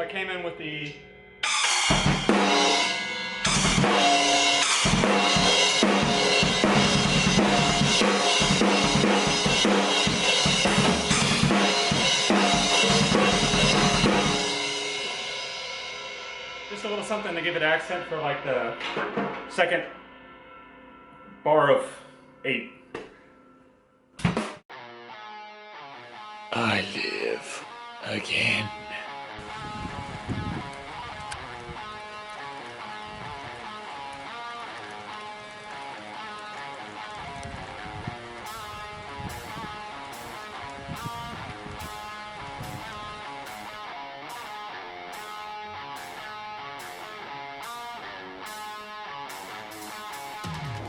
came in with the just a little something to give it accent for like the second bar of 8. I live again.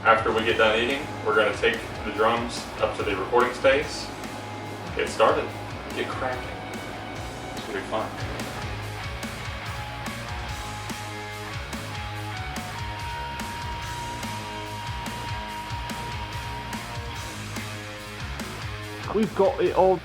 After we get done eating, we're going to take the drums up to the recording space, get started, get cracking. It's going to be fun. We've got it all.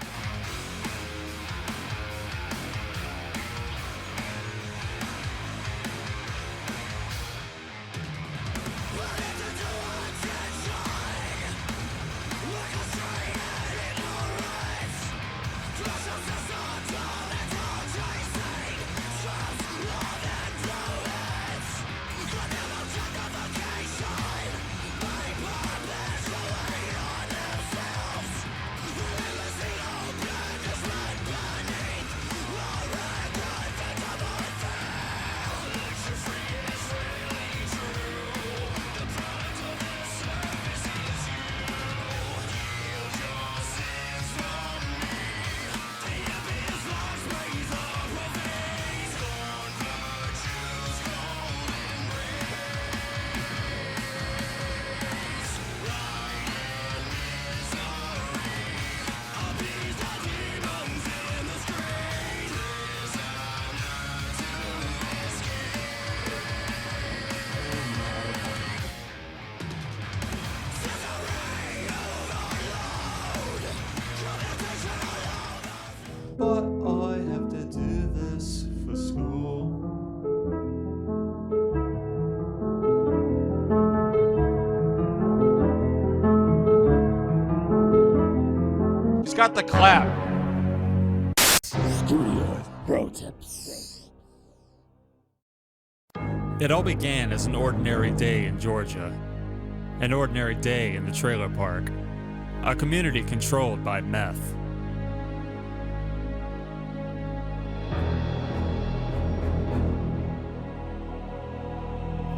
But I have to do this for school. He's got the clap. Studio Pro Tips. It all began as an ordinary day in Georgia. An ordinary day in the trailer park. A community controlled by meth.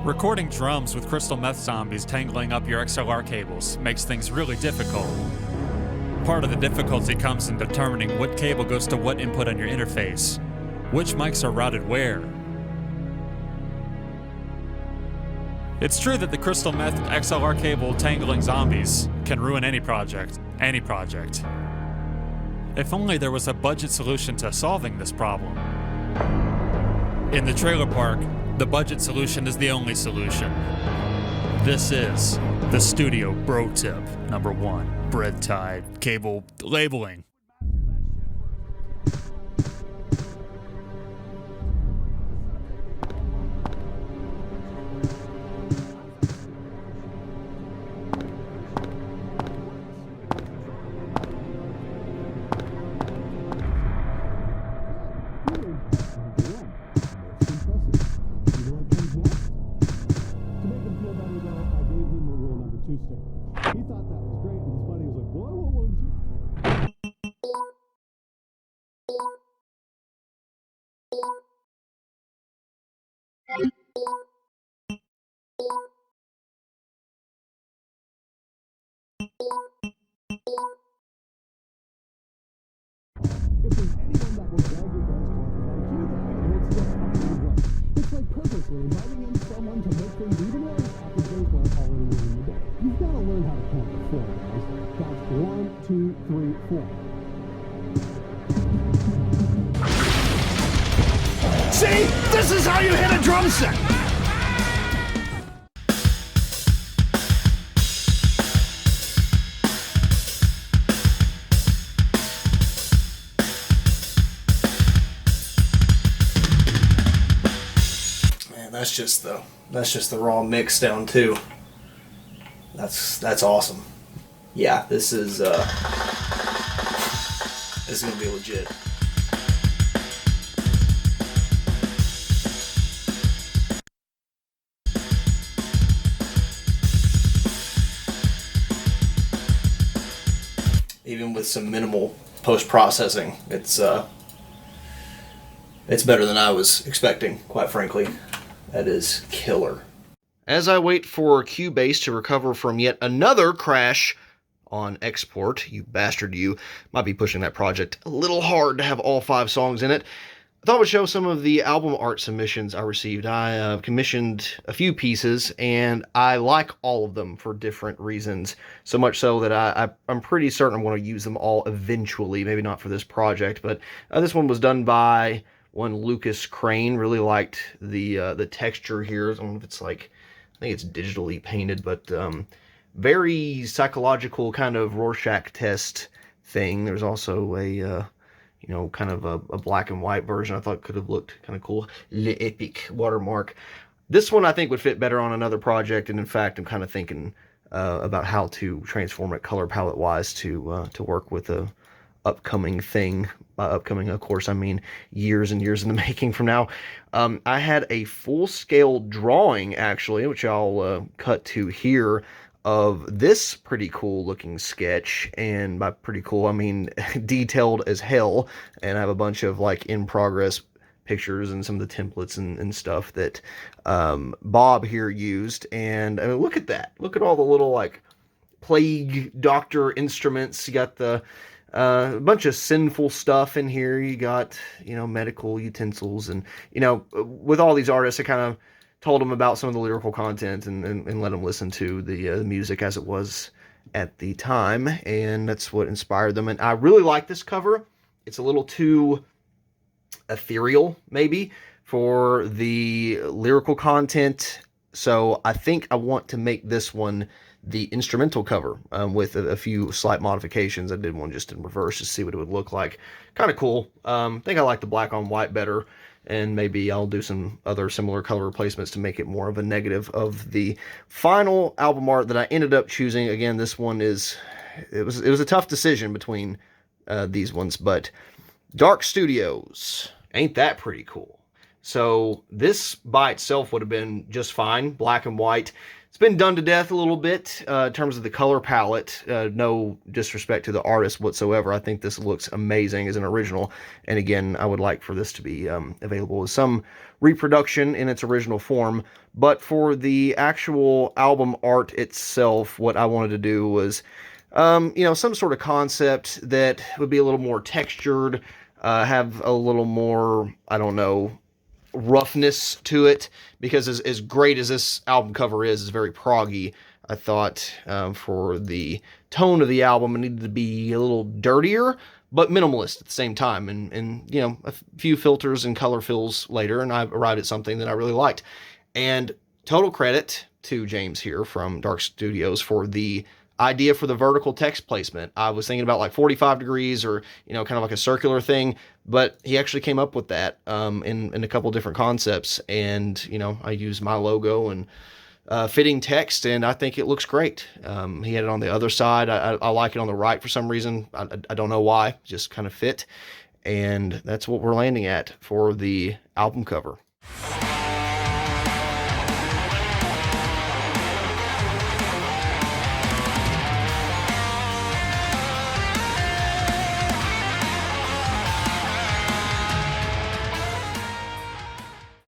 Recording drums with crystal meth zombies tangling up your XLR cables makes things really difficult. Part of the difficulty comes in determining what cable goes to what input on your interface, which mics are routed where. It's true that the crystal meth XLR cable tangling zombies can ruin any project. If only there was a budget solution to solving this problem. In the trailer park, the budget solution is the only solution. This is the Studio Bro Tip number 1, bread tide cable labeling. If there's anyone that will drag your guys to it's like purposely inviting in someone to make things even worse after things went already ruined the day. You've got to learn how to count to 4, guys. That's 1, 2, 3, 4. See? This is how you hit a drum set! that's just the raw mix down too. That's awesome. Yeah, this is gonna be legit. Even with some minimal post-processing, it's better than I was expecting, quite frankly. That is killer. As I wait for Cubase to recover from yet another crash on export, you bastard, you might be pushing that project a little hard to have all 5 songs in it. I thought I would show some of the album art submissions I received. I commissioned a few pieces, and I like all of them for different reasons. So much so that I'm pretty certain I'm going to use them all eventually. Maybe not for this project, but this one was done by one Lucas Crane. Really liked the texture here. I don't know if it's like, I think it's digitally painted, but very psychological kind of Rorschach test thing. There's also a kind of a black and white version I thought could have looked kind of cool. Le Epic watermark. This one I think would fit better on another project, and in fact I'm kind of thinking about how to transform it color palette wise to work with a upcoming thing. By upcoming, of course, I mean years and years in the making from now. I had a full-scale drawing, actually, which I'll cut to here, of this pretty cool looking sketch, and by pretty cool I mean detailed as hell, and I have a bunch of like in progress pictures and some of the templates and stuff that Bob here used. And I mean, look at that, look at all the little like plague doctor instruments. You got the a bunch of sinful stuff in here. You got, medical utensils, and with all these artists I kind of told them about some of the lyrical content and let them listen to the music as it was at the time, and that's what inspired them. And I really like this cover. It's a little too ethereal, maybe, for the lyrical content, so I think I want to make this one the instrumental cover with a few slight modifications. I did one just in reverse to see what it would look like. Kind of cool. I think I like the black on white better, and maybe I'll do some other similar color replacements to make it more of a negative of the final album art that I ended up choosing. Again, this one it was a tough decision between these ones, but Dark Studios. Ain't that pretty cool? So this by itself would have been just fine, black and white. It's been done to death a little bit in terms of the color palette. No disrespect to the artist whatsoever. I think this looks amazing as an original. And again, I would like for this to be available as some reproduction in its original form. But for the actual album art itself, what I wanted to do was, some sort of concept that would be a little more textured, have a little more, I don't know, roughness to it, because as great as this album cover is, it's very proggy. I thought for the tone of the album it needed to be a little dirtier but minimalist at the same time, and a few filters and color fills later, and I arrived at something that I really liked. And total credit to James here from Dark Studios for the idea for the vertical text placement. I was thinking about like 45 degrees or, kind of like a circular thing, but he actually came up with that in a couple different concepts. And, I used my logo and fitting text, and I think it looks great. He had it on the other side. I like it on the right for some reason. I don't know why, just kind of fit. And that's what we're landing at for the album cover.